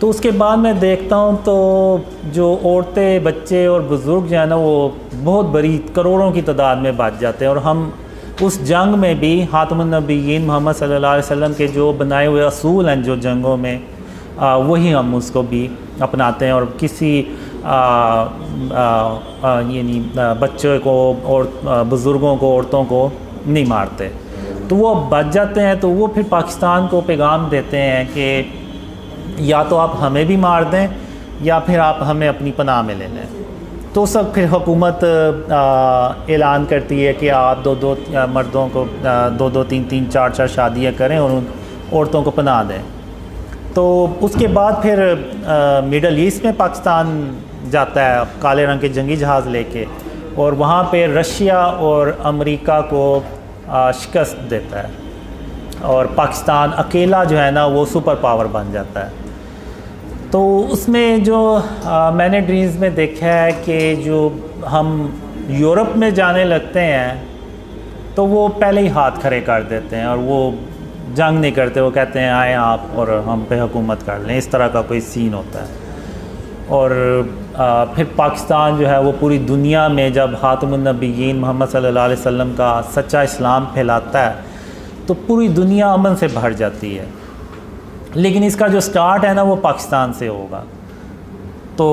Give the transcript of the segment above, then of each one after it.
तो उसके बाद मैं देखता हूँ तो जो औरतें, बच्चे और बुज़ुर्ग जो है ना, वो बहुत बड़ी करोड़ों की तादाद में बच जाते हैं। और हम उस जंग में भी ख़ातमुन नबिय्यीन मोहम्मद सल्लल्लाहु अलैहि वसल्लम के जो बनाए हुए असूल हैं जो जंगों में, वही हम उसको भी अपनाते हैं। और किसी यानी बच्चों को और बुज़ुर्गों को, औरतों को नहीं मारते। तो वो बच जाते हैं। तो वो फिर पाकिस्तान को पैगाम देते हैं कि या तो आप हमें भी मार दें या फिर आप हमें अपनी पनाह में ले लें। तो सब फिर हुकूमत ऐलान करती है कि आप दो दो मर्दों को दो दो तीन तीन चार चार शादियां करें और उन औरतों को पनाह दें। तो उसके बाद फिर मिडल ईस्ट में पाकिस्तान जाता है काले रंग के जंगी जहाज़ लेके, और वहाँ पे रशिया और अमेरिका को शिकस्त देता है, और पाकिस्तान अकेला जो है ना वो सुपर पावर बन जाता है। तो उसमें जो मैंने ड्रीम्स में देखा है कि जो हम यूरोप में जाने लगते हैं तो वो पहले ही हाथ खड़े कर देते हैं और वो जंग नहीं करते। वो कहते हैं आए आप और हम पे हुकूमत कर लें, इस तरह का कोई सीन होता है। और फिर पाकिस्तान जो है वो पूरी दुनिया में जब ख़ातमुन नबिय्यीन मोहम्मद सल्लल्लाहु अलैहि वसल्लम का सच्चा इस्लाम फैलाता है तो पूरी दुनिया अमन से भर जाती है। लेकिन इसका जो स्टार्ट है ना वो पाकिस्तान से होगा। तो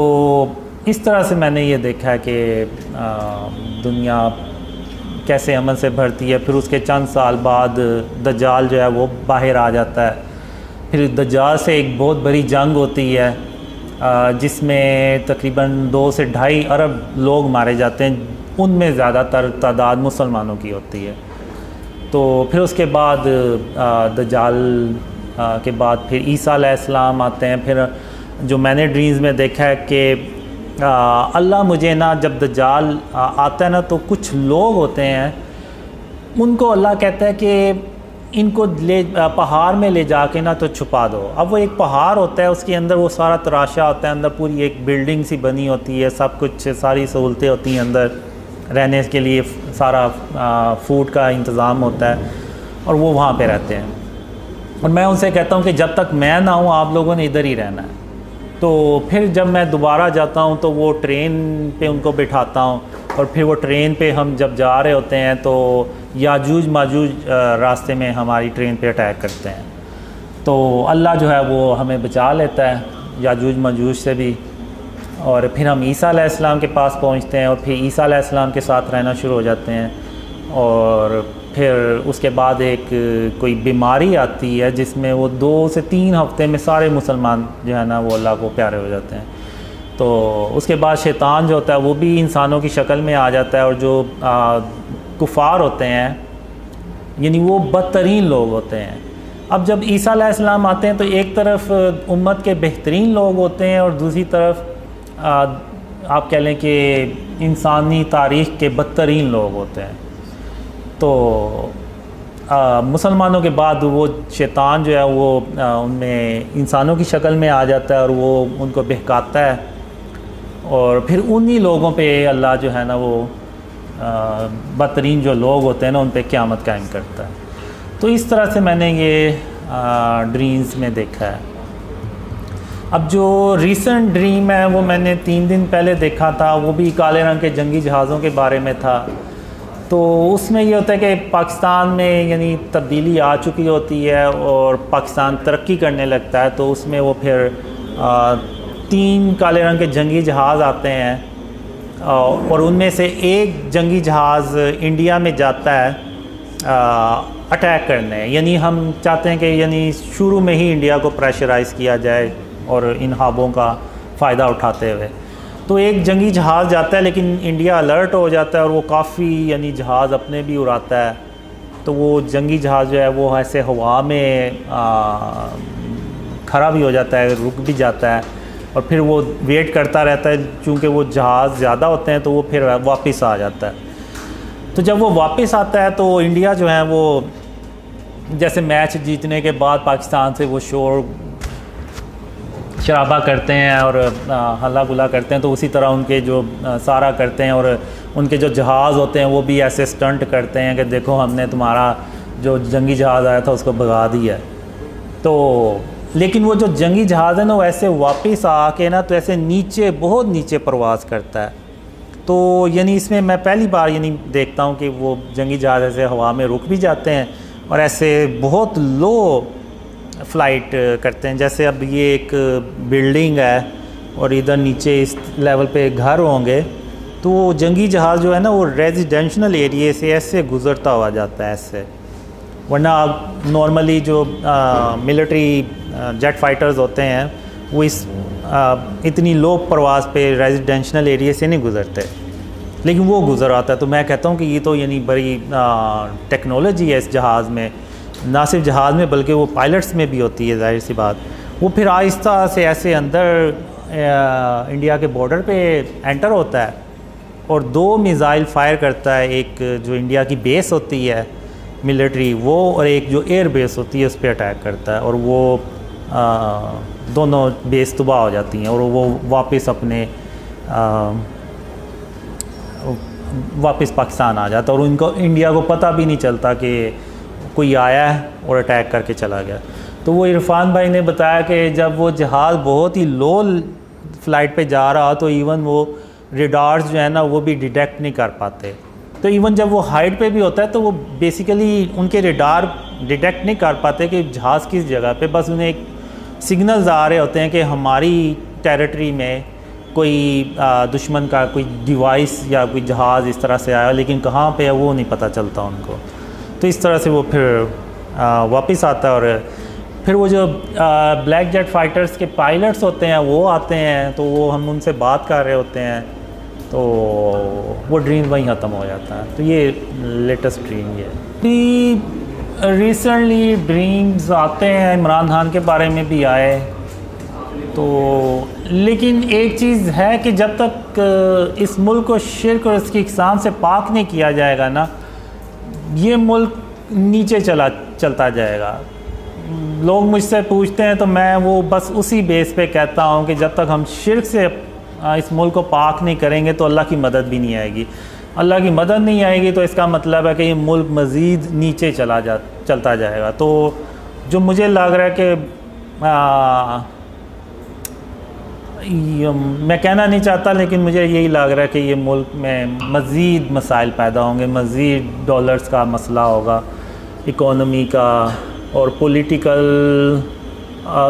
इस तरह से मैंने ये देखा है कि दुनिया कैसे अमन से भरती है। फिर उसके चंद साल बाद दज्जाल जो है वो बाहर आ जाता है। फिर दज्जाल से एक बहुत बड़ी जंग होती है जिसमें तकरीबन 2 से 2.5 अरब लोग मारे जाते हैं। उनमें ज़्यादातर तादाद मुसलमानों की होती है। तो फिर उसके बाद दज्जाल के बाद फिर ईसा अलैहिस्सलाम आते हैं। फिर जो मैंने ड्रीम्स में देखा है कि अल्लाह मुझे ना, जब दज्जाल आता है ना तो कुछ लोग होते हैं, उनको अल्लाह कहता है कि इनको ले पहाड़ में ले जाके ना तो छुपा दो। अब वो एक पहाड़ होता है, उसके अंदर वो सारा तराशा होता है, अंदर पूरी एक बिल्डिंग सी बनी होती है, सब कुछ सारी सहूलतें होती हैं, अंदर रहने के लिए सारा फूड का इंतज़ाम होता है, और वो वहाँ पे रहते हैं। और मैं उनसे कहता हूँ कि जब तक मैं ना हूँ आप लोगों ने इधर ही रहना है। तो फिर जब मैं दोबारा जाता हूँ तो वो ट्रेन पे उनको बिठाता हूँ, और फिर वो ट्रेन पे हम जब जा रहे होते हैं तो याजूज माजूज रास्ते में हमारी ट्रेन पे अटैक करते हैं। तो अल्लाह जो है वो हमें बचा लेता है याजूज माजूज से भी। और फिर हम ईसा अलैहिस्सलाम के पास पहुँचते हैं, और फिर ईसा अलैहिस्सलाम के साथ रहना शुरू हो जाते हैं। और फिर उसके बाद एक कोई बीमारी आती है जिसमें वो 2 से 3 हफ्ते में सारे मुसलमान जो है ना वो अल्लाह को प्यारे हो जाते हैं। तो उसके बाद शैतान जो होता है वो भी इंसानों की शक्ल में आ जाता है, और जो कुफ़ार होते हैं यानी वो बदतरीन लोग होते हैं। अब जब ईसा अलैहिस्सलाम आते हैं तो एक तरफ उम्मत के बेहतरीन लोग होते हैं, और दूसरी तरफ आप कह लें कि इंसानी तारीख़ के बदतरीन लोग होते हैं। तो मुसलमानों के बाद वो शैतान जो है वो उनमें इंसानों की शक्ल में आ जाता है, और वो उनको बहकाता है, और फिर उन्हीं लोगों पे अल्लाह जो है ना वो बदतरीन जो लोग होते हैं ना उन पे क़यामत कायम करता है। तो इस तरह से मैंने ये ड्रीम्स में देखा है। अब जो रीसेंट ड्रीम है वो मैंने 3 दिन पहले देखा था, वो भी काले रंग के जंगी जहाज़ों के बारे में था। तो उसमें ये होता है कि पाकिस्तान में यानी तब्दीली आ चुकी होती है और पाकिस्तान तरक्की करने लगता है। तो उसमें वो फिर 3 काले रंग के जंगी जहाज़ आते हैं, और उनमें से एक जंगी जहाज़ इंडिया में जाता है अटैक करने। यानी हम चाहते हैं कि यानी शुरू में ही इंडिया को प्रेशराइज़ किया जाए और इन ख्वाबों का फ़ायदा उठाते हुए। तो एक जंगी जहाज़ जाता है, लेकिन इंडिया अलर्ट हो जाता है और वो काफ़ी यानी जहाज़ अपने भी उड़ाता है। तो वो जंगी जहाज़ जो है वो ऐसे हवा में खड़ा भी हो जाता है, रुक भी जाता है, और फिर वो वेट करता रहता है। चूँकि वो जहाज़ ज़्यादा होते हैं तो वो फिर वापस आ जाता है। तो जब वो वापस आता है तो इंडिया जो है वो जैसे मैच जीतने के बाद पाकिस्तान से वो शोर शराबा करते हैं और हल्ला गुला करते हैं, तो उसी तरह उनके जो सारा करते हैं, और उनके जो जहाज़ होते हैं वो भी ऐसे स्टंट करते हैं कि देखो हमने तुम्हारा जो जंगी जहाज़ आया था उसको भगा दिया है। तो लेकिन वो जो जंगी जहाज़ है ना वो ऐसे वापस आके ना तो ऐसे नीचे बहुत नीचे परवाज़ करता है। तो यानी इसमें मैं पहली बार यानी देखता हूँ कि वो जंगी जहाज़ ऐसे हवा में रुक भी जाते हैं और ऐसे बहुत लो फ्लाइट करते हैं। जैसे अब ये एक बिल्डिंग है और इधर नीचे इस लेवल पे घर होंगे, तो वो जंगी जहाज़ जो है ना वो रेजिडेंशल एरिया से ऐसे गुज़रता हुआ जाता है ऐसे। वरना नॉर्मली जो मिलिट्री जेट फाइटर्स होते हैं वो इस इतनी लो परवाज़ पे रेजिडेंशल एरिया से नहीं गुज़रते, लेकिन वो गुज़र आता है। तो मैं कहता हूँ कि ये तो यानी बड़ी टेक्नोलॉजी है इस जहाज़ में, ना सिर्फ जहाज़ में बल्कि वो पायलट्स में भी होती है, जाहिर सी बात। वो फिर आहिस्ता से ऐसे अंदर इंडिया के बॉर्डर पे एंटर होता है और 2 मिज़ाइल फायर करता है, एक जो इंडिया की बेस होती है मिलिट्री वो, और एक जो एयर बेस होती है उस पर अटैक करता है, और वो दोनों बेस तबाह हो जाती हैं और वो वापस अपने वापस पाकिस्तान आ जाता है और उनको इंडिया को पता भी नहीं चलता कि कोई आया है और अटैक करके चला गया। तो वो इरफान भाई ने बताया कि जब वो जहाज़ बहुत ही लो फ्लाइट पे जा रहा तो इवन वो रेडार्स जो है ना वो भी डिटेक्ट नहीं कर पाते। तो इवन जब वो हाइट पे भी होता है तो वो बेसिकली उनके रेडार डिटेक्ट नहीं कर पाते कि जहाज़ किस जगह पे, बस उन्हें एक सिग्नल्स आ रहे होते हैं कि हमारी टेरिटरी में कोई दुश्मन का कोई डिवाइस या कोई जहाज़ इस तरह से आया, लेकिन कहाँ पे है वो नहीं पता चलता उनको। तो इस तरह से वो फिर वापस आता है और फिर वो जो ब्लैक जेट फाइटर्स के पायलट्स होते हैं वो आते हैं, तो वो हम उनसे बात कर रहे होते हैं, तो वो ड्रीम वहीं ख़त्म हो जाता है। तो ये लेटेस्ट ड्रीम ये है। रिसेंटली ड्रीम्स आते हैं, इमरान खान के बारे में भी आए, तो लेकिन एक चीज़ है कि जब तक इस मुल्क को शिर्क और इसकी इक़साम से पाक नहीं किया जाएगा ना, ये मुल्क नीचे चलता जाएगा। लोग मुझसे पूछते हैं तो मैं वो बस उसी बेस पे कहता हूँ कि जब तक हम शिर्क से इस मुल्क को पाक नहीं करेंगे तो अल्लाह की मदद भी नहीं आएगी। अल्लाह की मदद नहीं आएगी तो इसका मतलब है कि ये मुल्क मज़ीद नीचे चलता जाएगा। तो जो मुझे लग रहा है कि मैं कहना नहीं चाहता, लेकिन मुझे यही लग रहा है कि ये मुल्क में मज़ीद मसाइल पैदा होंगे, मज़ीद डॉलर्स का मसला होगा, इकोनॉमी का और पॉलिटिकल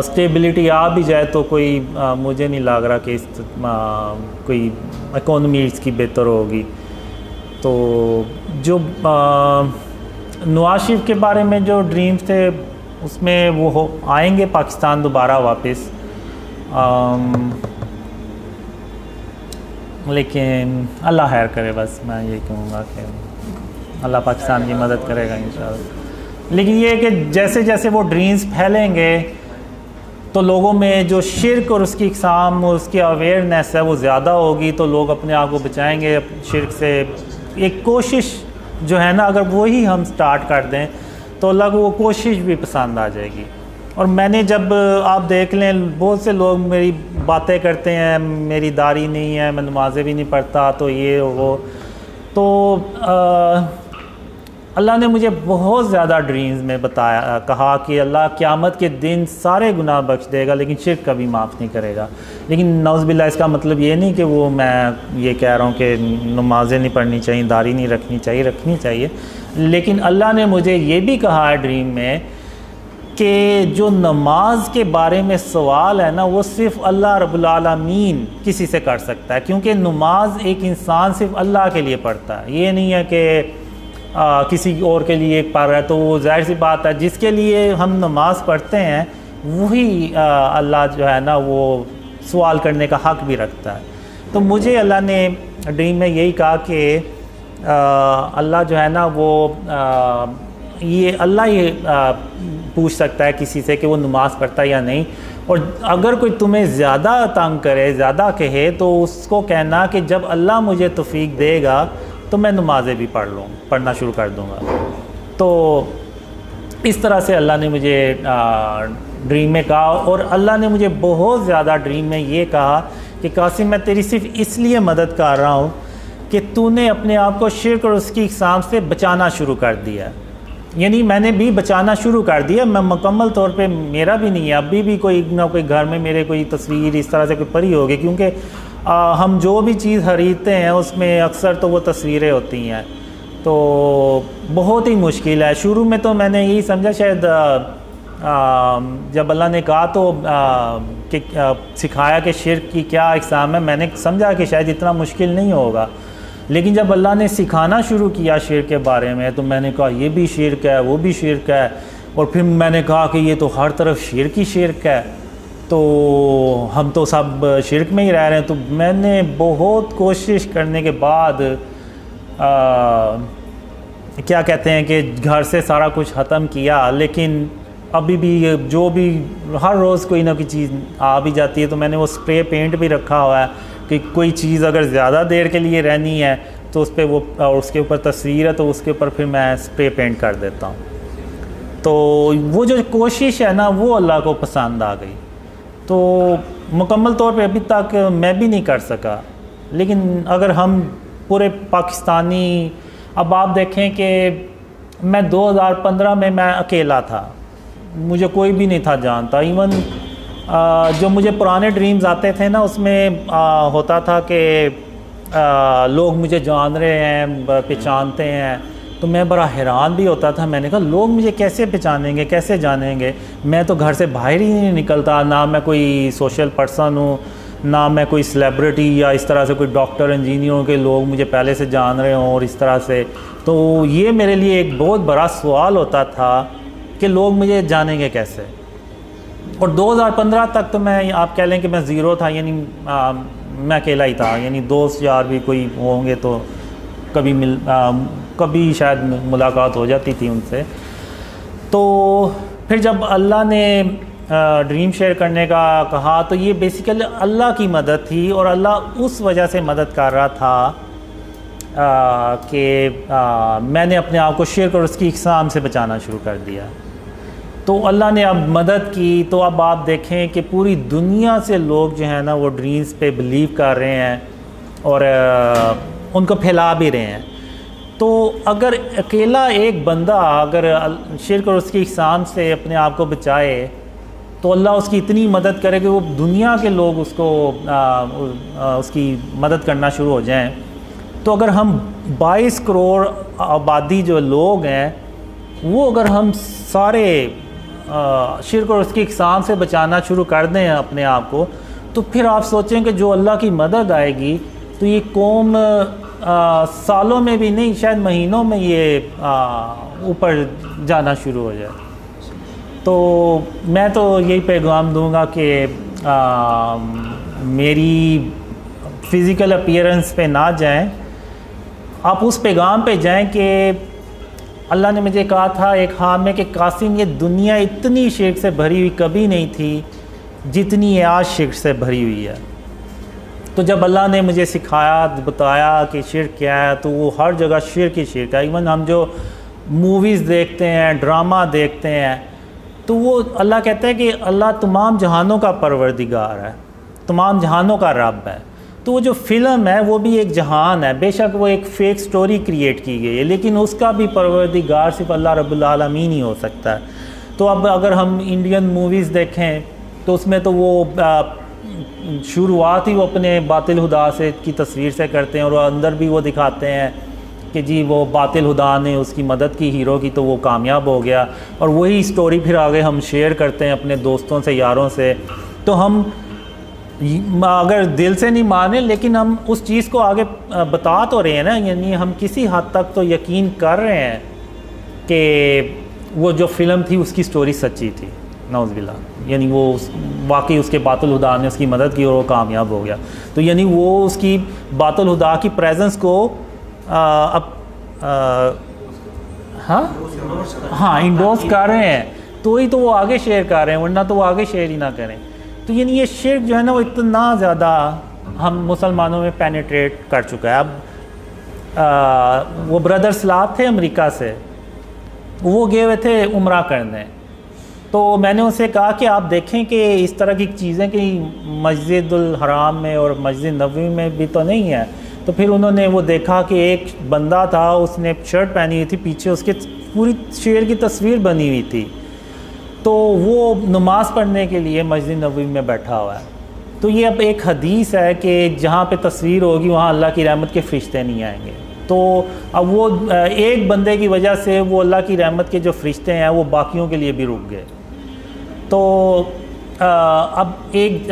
स्टेबिलिटी आ भी जाए तो कोई मुझे नहीं लग रहा कि कोई इकोनॉमी इसकी बेहतर होगी। तो जो नवाज शरीफ के बारे में जो ड्रीम्स थे उसमें वो आएंगे पाकिस्तान दोबारा वापस, लेकिन अल्लाह खैर करे, बस मैं ये कहूँगा कि अल्लाह पाकिस्तान की मदद करेगा इंशाअल्लाह। लेकिन ये है कि जैसे जैसे वो ड्रीम्स फैलेंगे तो लोगों में जो शिर्क और उसकी इक़साम और उसकी अवेयरनेस है वो ज़्यादा होगी, तो लोग अपने आप को बचाएंगे शिर्क से। एक कोशिश जो है ना, अगर वही हम स्टार्ट कर दें तो अल्लाह को वो कोशिश भी पसंद आ जाएगी। और मैंने जब आप देख लें बहुत से लोग मेरी बातें करते हैं, मेरी दाढ़ी नहीं है, मैं नमाज़ें भी नहीं पढ़ता, तो ये वो, तो अल्लाह ने मुझे बहुत ज़्यादा ड्रीम्स में बताया, कहा कि अल्लाह क़यामत के दिन सारे गुनाह बख्श देगा लेकिन शिर्क कभी माफ़ नहीं करेगा। लेकिन नौज़बिल्लाह इसका मतलब ये नहीं कि वो मैं ये कह रहा हूँ कि नमाज़ें नहीं पढ़नी चाहिए, दाढ़ी नहीं रखनी चाहिए। लेकिन अल्लाह ने मुझे ये भी कहा है ड्रीम में कि जो नमाज के बारे में सवाल है ना वो सिर्फ़ अल्लाह रब्बुल आलमीन किसी से कर सकता है, क्योंकि नमाज एक इंसान सिर्फ़ अल्लाह के लिए पढ़ता है। ये नहीं है कि किसी और के लिए पढ़ रहा है, तो वो जाहिर सी बात है जिसके लिए हम नमाज़ पढ़ते हैं वही अल्लाह जो है ना वो सवाल करने का हक़ भी रखता है। तो मुझे अल्लाह ने ड्रीम में यही कहा कि अल्लाह जो है ना वो ये अल्लाह ये पूछ सकता है किसी से कि वो नमाज़ पढ़ता है या नहीं, और अगर कोई तुम्हें ज़्यादा तंग करे, ज़्यादा कहे, तो उसको कहना कि जब अल्लाह मुझे तौफीक देगा तो मैं नमाज़ें भी पढ़ना शुरू कर दूँगा। तो इस तरह से अल्लाह ने मुझे ड्रीम में कहा, और अल्लाह ने मुझे बहुत ज़्यादा ड्रीम में ये कहा कि कासिम मैं तेरी सिर्फ़ इसलिए मदद कर रहा हूँ कि तूने अपने आप को शिर्क और उसकी इक़साम से बचाना शुरू कर दिया। यानी मैंने भी बचाना शुरू कर दिया। मैं मुकम्मल तौर पे मेरा भी नहीं है, अभी भी कोई ना कोई घर में मेरे कोई तस्वीर इस तरह से कोई पड़ी होगी, क्योंकि हम जो भी चीज़ खरीदते हैं उसमें अक्सर तो वो तस्वीरें होती हैं। तो बहुत ही मुश्किल है। शुरू में तो मैंने यही समझा शायद जब अल्लाह ने कहा तो कि सिखाया कि शिर्क की क्या इक़साम है, मैंने समझा कि शायद इतना मुश्किल नहीं होगा। लेकिन जब अल्लाह ने सिखाना शुरू किया शिर्क के बारे में, तो मैंने कहा ये भी शिर्क है, वो भी शिर्क है, और फिर मैंने कहा कि ये तो हर तरफ शिर्क ही शिर्क है, तो हम तो सब शिर्क में ही रह रहे हैं। तो मैंने बहुत कोशिश करने के बाद क्या कहते हैं कि घर से सारा कुछ ख़त्म किया, लेकिन अभी भी जो भी हर रोज़ कोई ना कोई चीज़ आ भी जाती है। तो मैंने वो स्प्रे पेंट भी रखा हुआ है कि कोई चीज़ अगर ज़्यादा देर के लिए रहनी है तो उस पर वो, और उसके ऊपर तस्वीर है तो उसके ऊपर फिर मैं स्प्रे पेंट कर देता हूँ। तो वो जो कोशिश है ना वो अल्लाह को पसंद आ गई। तो मुकम्मल तौर पे अभी तक मैं भी नहीं कर सका, लेकिन अगर हम पूरे पाकिस्तानी, अब आप देखें कि मैं 2015 में मैं अकेला था, मुझे कोई भी नहीं था जानता। इवन जो मुझे पुराने ड्रीम्स आते थे ना उसमें होता था कि लोग मुझे जान रहे हैं, पहचानते हैं, तो मैं बड़ा हैरान भी होता था। मैंने कहा लोग मुझे कैसे पहचानेंगे, कैसे जानेंगे, मैं तो घर से बाहर ही नहीं निकलता, ना मैं कोई सोशल पर्सन हूँ, ना मैं कोई सेलिब्रिटी या इस तरह से कोई डॉक्टर इंजीनियर के लोग मुझे पहले से जान रहे हों और इस तरह से। तो ये मेरे लिए एक बहुत बड़ा सवाल होता था कि लोग मुझे जानेंगे कैसे। और 2015 तक तो मैं, आप कह लें कि मैं ज़ीरो था, यानी मैं अकेला ही था, यानी दोस्त यार भी कोई होंगे तो कभी शायद मुलाकात हो जाती थी उनसे। तो फिर जब अल्लाह ने ड्रीम शेयर करने का कहा तो ये बेसिकली अल्लाह की मदद थी, और अल्लाह उस वजह से मदद कर रहा था कि मैंने अपने आप को शिर्क और उसकी इक़साम से बचाना शुरू कर दिया। तो अल्लाह ने अब मदद की। तो अब आप देखें कि पूरी दुनिया से लोग जो है ना वो ड्रीम्स पे बिलीव कर रहे हैं और उनको फैला भी रहे हैं। तो अगर अकेला एक बंदा अगर शिर्क और उसकी इक़साम से अपने आप को बचाए तो अल्लाह उसकी इतनी मदद करे कि वो दुनिया के लोग उसको उसकी मदद करना शुरू हो जाएं। तो अगर हम 22 करोड़ आबादी जो लोग हैं वो अगर हम सारे शिर्क और उसकी इक़साम से बचाना शुरू कर दें अपने आप को, तो फिर आप सोचें कि जो अल्लाह की मदद आएगी तो ये कौम सालों में भी नहीं शायद महीनों में ये ऊपर जाना शुरू हो जाए। तो मैं तो यही पैगाम दूंगा कि मेरी फ़िज़िकल अपीयरेंस पे ना जाएं, आप उस पैगाम पे जाएं कि अल्लाह ने मुझे कहा था एक हाल में कि कासिम ये दुनिया इतनी शिर्क से भरी हुई कभी नहीं थी जितनी ये आज शिर्क से भरी हुई है। तो जब अल्लाह ने मुझे सिखाया, बताया कि शिर्क क्या है, तो वो हर जगह शिर्क ही शिर्क है। इवन हम जो मूवीज़ देखते हैं, ड्रामा देखते हैं, तो वो अल्लाह कहता है कि अल्लाह तमाम जहानों का परवरदिगार है, तमाम जहानों का रब है। तो वो जो फ़िल्म है वो भी एक जहान है, बेशक वो एक फ़ेक स्टोरी क्रिएट की गई है, लेकिन उसका भी परवरदिगार सिर्फ अल्लाह रब्बुल आलमीन ही हो सकता है। तो अब अगर हम इंडियन मूवीज़ देखें तो उसमें तो वो शुरुआत ही वो अपने बातिल हुदा से की तस्वीर से करते हैं, और अंदर भी वो दिखाते हैं कि जी वो बातिल हुदा ने उसकी मदद की हीरो की तो वो कामयाब हो गया, और वही स्टोरी फिर आगे हम शेयर करते हैं अपने दोस्तों से, यारों से। तो हम अगर दिल से नहीं माने लेकिन हम उस चीज़ को आगे बता तो रहे हैं ना, यानी हम किसी हद तक तो यकीन कर रहे हैं कि वो जो फ़िल्म थी उसकी स्टोरी सच्ची थी, नौज़बिल्ला, यानी वो वाकई उसके बातिल हुदा ने उसकी मदद की और वो कामयाब हो गया। तो यानी वो उसकी बातिल हुदा की प्रेजेंस को हाँ इंडोर्स कर रहे हैं, तो ही तो वो आगे शेयर कर रहे हैं, वरना तो वो आगे शेयर ही ना करें। तो यानी ये शिर्क जो है ना वो इतना ज़्यादा हम मुसलमानों में पेनिट्रेट कर चुका है। अब वो ब्रदर सलाब थे अमेरिका से, वो गए हुए थे उम्रा करने, तो मैंने उनसे कहा कि आप देखें कि इस तरह की चीज़ें कि मस्जिदुल हराम में और मस्जिद नबवी में भी तो नहीं है। तो फिर उन्होंने वो देखा कि एक बंदा था, उसने शर्ट पहनी हुई थी, पीछे उसके पूरी शेर की तस्वीर बनी हुई थी। तो वो नमाज़ पढ़ने के लिए मस्जिद नबवी में बैठा हुआ है। तो ये अब एक हदीस है कि जहाँ पे तस्वीर होगी वहाँ अल्लाह की रहमत के फ़रिश्ते नहीं आएंगे। तो अब वो एक बंदे की वजह से वो अल्लाह की रहमत के जो फ़रिश्ते हैं वो बाकियों के लिए भी रुक गए। तो अब एक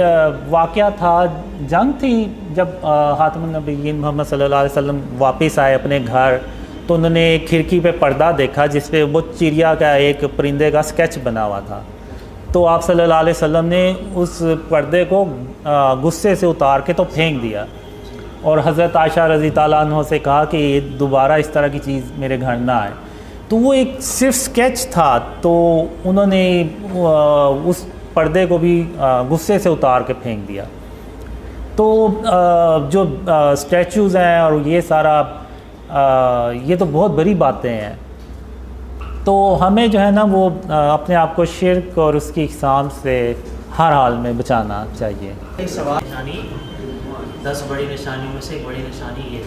वाक़या था, जंग थी, जब ख़ातमुन नबिय्यीन मोहम्मद सल्लल्लाहु अलैहि वसल्लम वापस आए अपने घर, तो उन्होंने खिड़की पे पर्दा देखा जिस पे वो चिड़िया का एक परिंदे का स्केच बना हुआ था। तो आप सल्लल्लाहु अलैहि वसल्लम ने उस पर्दे को गुस्से से उतार के तो फेंक दिया और हज़रत आयशा रज़ी ताला अन्हा से कहा कि दोबारा इस तरह की चीज़ मेरे घर ना आए। तो वो एक सिर्फ स्केच था, तो उन्होंने उस पर्दे को भी गुस्से से उतार के फेंक दिया। तो जो स्टैचूज़ हैं और ये सारा ये तो बहुत बड़ी बातें हैं। तो हमें जो है ना वो अपने आप को शिर्क और उसकी इक़साम से हर हाल में बचाना चाहिए। एक सवाल, निशानी 10 बड़ी निशानियों में से एक बड़ी निशानी ये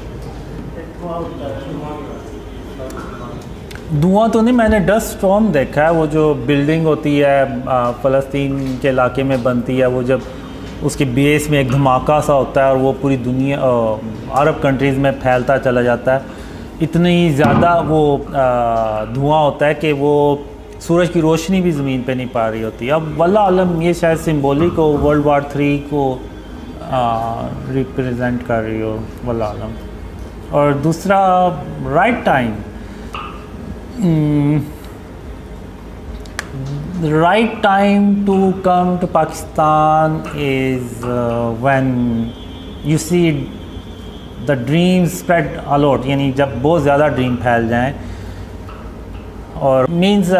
धुआं तो नहीं, मैंने डस्ट स्टॉर्म देखा है। वो जो बिल्डिंग होती है फ़लस्तीन के इलाके में बनती है, वो जब उसके बेस में एक धमाका सा होता है और वो पूरी दुनिया अरब कंट्रीज़ में फैलता चला जाता है। इतनी ज़्यादा वो धुआं होता है कि वो सूरज की रोशनी भी ज़मीन पे नहीं पा रही होती। अब वल्लाह आलम ये शायद सिंबॉलिक हो, वर्ल्ड वार 3 को रिप्रेजेंट कर रही हो, वल्लाह आलम। और दूसरा right time, the right time to come to Pakistan is when you see the dreams spread a lot, यानी जब बहुत ज़्यादा ड्रीम फैल जाएं, और means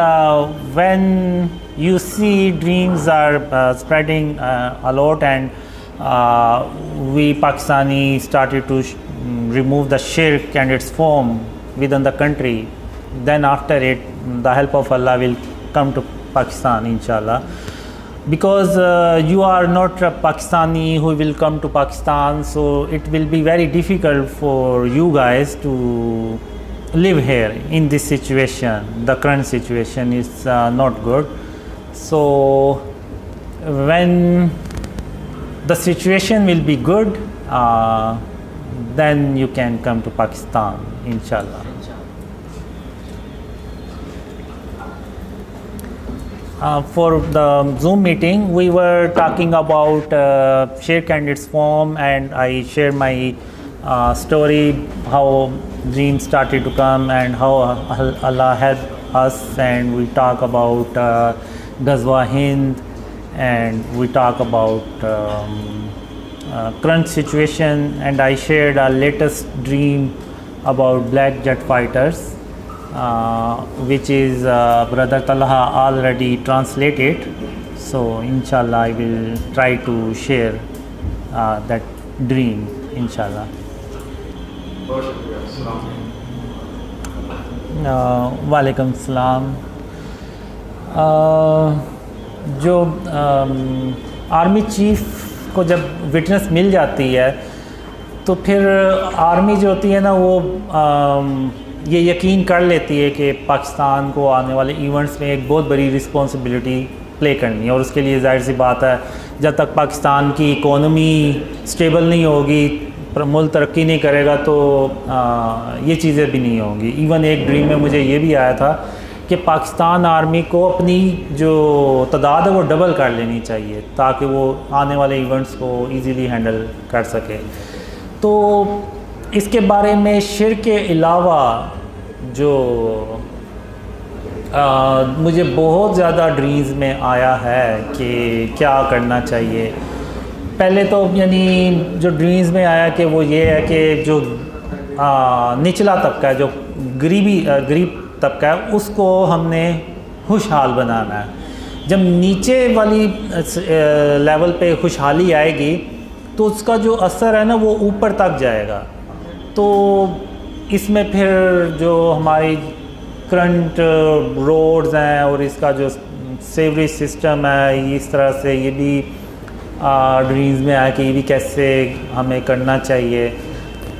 when you see dreams are spreading a lot and we Pakistani started to remove the shirk and its form within the country, then after it the help of Allah will come to Pakistan, inshallah, because you are not a Pakistani who will come to Pakistan, so it will be very difficult for you guys to live here in this situation. The current situation is not good. So when the situation will be good, then you can come to Pakistan, inshallah. For the Zoom meeting, we were talking about shirk and its form, and I shared my story, how dreams started to come and how Allah helped us, and we talk about Ghazwa Hind, and we talk about current situation, and I shared our latest dream about black jet fighters, which is Brother Talha already translated. So inshallah I will try to share that dream, inshallah. वालेकुम सलाम। जो army chief को जब witness मिल जाती है तो फिर army जो होती है ना वो ये यकीन कर लेती है कि पाकिस्तान को आने वाले इवेंट्स में एक बहुत बड़ी रिस्पॉन्सिबिलिटी प्ले करनी है, और उसके लिए जाहिर सी बात है जब तक पाकिस्तान की इकोनॉमी स्टेबल नहीं होगी, मुल्क तरक्की नहीं करेगा, तो ये चीज़ें भी नहीं होंगी। इवन एक ड्रीम में मुझे ये भी आया था कि पाकिस्तान आर्मी को अपनी जो तादाद है वो डबल कर लेनी चाहिए ताकि वो आने वाले इवेंट्स को ईज़िली हैंडल कर सके। तो इसके बारे में शिर्क के अलावा जो मुझे बहुत ज़्यादा ड्रीम्स में आया है कि क्या करना चाहिए। पहले तो यानी जो ड्रीम्स में आया कि वो ये है कि जो निचला तबका है, जो गरीब तबका है, उसको हमने खुशहाल बनाना है। जब नीचे वाली लेवल पे खुशहाली आएगी तो उसका जो असर है ना वो ऊपर तक जाएगा। तो इसमें फिर जो हमारी करंट रोड्स हैं और इसका जो सेवरेज सिस्टम है, इस तरह से ये भी ड्रीम्स में आया कि ये भी कैसे हमें करना चाहिए।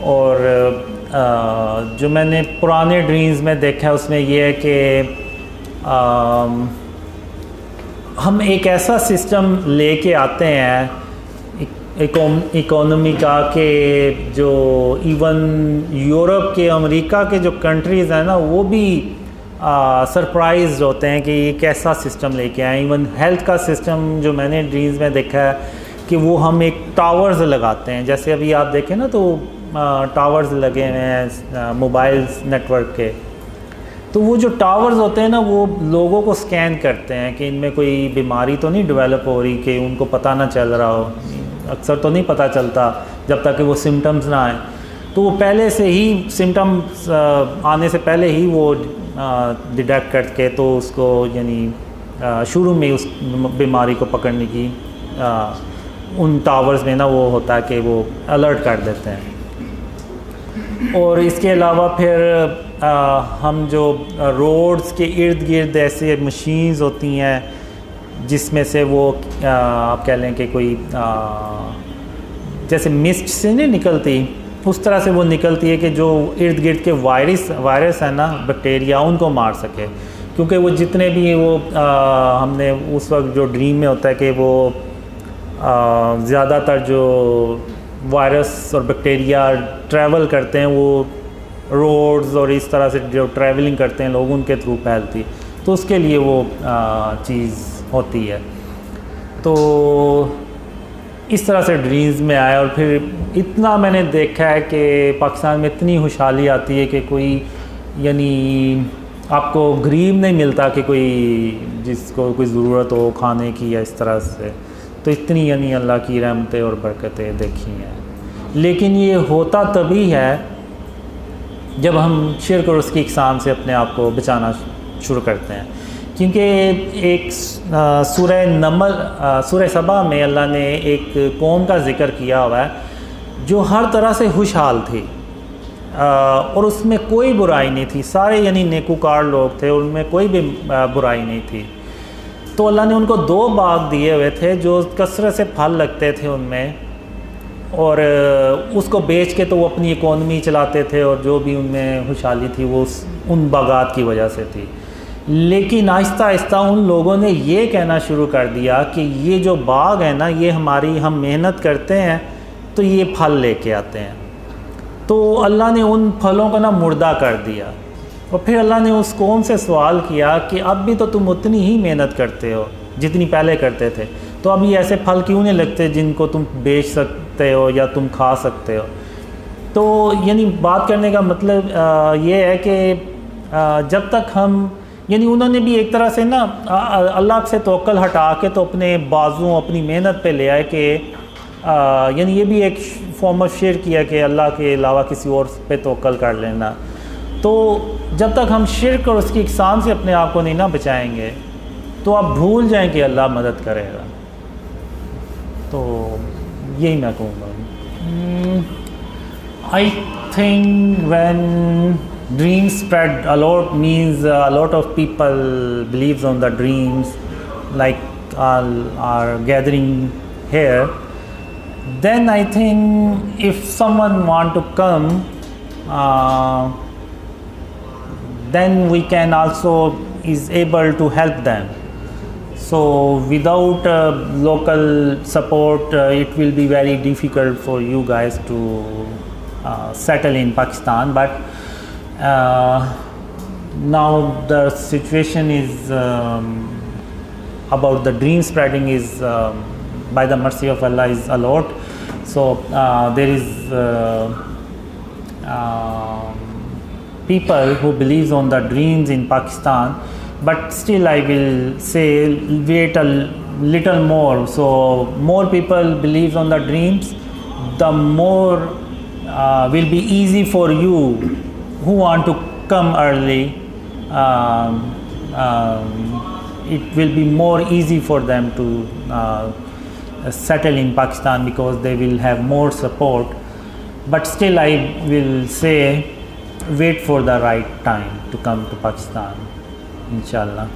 और जो मैंने पुराने ड्रीम्स में देखा है उसमें ये है कि हम एक ऐसा सिस्टम लेके आते हैं इकोनॉमी का कि जो इवन यूरोप के, अमेरिका के जो कंट्रीज़ हैं ना, वो भी सरप्राइज होते हैं कि ये कैसा सिस्टम लेके आए। इवन हेल्थ का सिस्टम जो मैंने ड्रीम्स में देखा है कि वो हम एक टावर्स लगाते हैं, जैसे अभी आप देखें ना तो टावर्स लगे हुए हैं मोबाइल नेटवर्क के, तो वो जो टावर्स होते हैं ना वो लोगों को स्कैन करते हैं कि इनमें कोई बीमारी तो नहीं डेवलप हो रही, कि उनको पता ना चल रहा हो। अक्सर तो नहीं पता चलता जब तक कि वो सिम्टम्स ना आए, तो वो पहले से ही सिम्टम्स आने से पहले ही वो डिटेक्ट करके तो उसको यानी शुरू में उस बीमारी को पकड़ने की उन टावर्स में ना वो होता है कि वो अलर्ट कर देते हैं। और इसके अलावा फिर हम जो रोड्स के इर्द गिर्द ऐसे मशीन्स होती हैं जिसमें से वो आप कह लें कि कोई जैसे मिस्ट से नहीं निकलती, उस तरह से वो निकलती है कि जो इर्द गिर्द के वायरस है ना, बैक्टीरिया, उनको मार सके। क्योंकि वो जितने भी वो हमने उस वक्त जो ड्रीम में होता है कि वो ज़्यादातर जो वायरस और बैक्टीरिया ट्रैवल करते हैं वो रोड्स और इस तरह से जो ट्रैवलिंग करते हैं लोग उनके थ्रू फैलती, तो उसके लिए वो चीज़ होती है। तो इस तरह से ड्रीम्स में आया। और फिर इतना मैंने देखा है कि पाकिस्तान में इतनी खुशहाली आती है कि कोई यानी आपको गरीब नहीं मिलता कि कोई जिसको कोई ज़रूरत हो खाने की या इस तरह से, तो इतनी यानी अल्लाह की रहमतें और बरकतें देखी हैं। लेकिन ये होता तभी है जब हम शिर्क और उसकी इकसाम से अपने आप को बचाना शुरू करते हैं। क्योंकि एक सूरह नमल, सूरह सबा में अल्लाह ने एक कौम का ज़िक्र किया हुआ है जो हर तरह से खुशहाल थी और उसमें कोई बुराई नहीं थी, सारे यानी नेकूकार लोग थे, उनमें कोई भी बुराई नहीं थी। तो अल्लाह ने उनको 2 बाग दिए हुए थे जो कसरत से फल लगते थे उनमें, और उसको बेच के तो वो अपनी इकोनॉमी चलाते थे और जो भी उनमें खुशहाली थी वो उन बागात की वजह से थी। लेकिन आहिस्ता आहिस्ता उन लोगों ने ये कहना शुरू कर दिया कि ये जो बाग है ना, ये हमारी, हम मेहनत करते हैं तो ये फल लेके आते हैं। तो अल्लाह ने उन फलों को ना मुर्दा कर दिया। और फिर अल्लाह ने उस कौम से सवाल किया कि अब भी तो तुम उतनी ही मेहनत करते हो जितनी पहले करते थे, तो अब ये ऐसे फल क्यों नहीं लगते जिनको तुम बेच सकते हो या तुम खा सकते हो। तो यानी बात करने का मतलब ये है कि जब तक हम, यानी उन्होंने भी एक तरह से ना अल्लाह से तवक्कल हटा के तो अपने बाजुओं, अपनी मेहनत पे ले आए कि यानी ये भी एक फॉर्म ऑफ शिर्क किया कि अल्लाह के अलावा किसी और पे तवक्कल कर लेना। तो जब तक हम शिर्क और उसकी इकसाम से अपने आप को नहीं ना बचाएंगे तो आप भूल जाएं कि अल्लाह मदद करेगा। तो यही मैं कहूँगा। I think when dreams spread a lot means a lot of people believes on the dreams, like are gathering here. Then I think if someone want to come, then we can also is able to help them. So without local support, it will be very difficult for you guys to settle in Pakistan. But now the situation is about the dream spreading is by the mercy of Allah is a lot. So there is people who believes on the dreams in Pakistan, but still I will say wait a little more. So more people believes on the dreams, the more will be easy for you who want to come early. It will be more easy for them to settle in Pakistan because they will have more support. But still I will say wait for the right time to come to Pakistan, inshallah.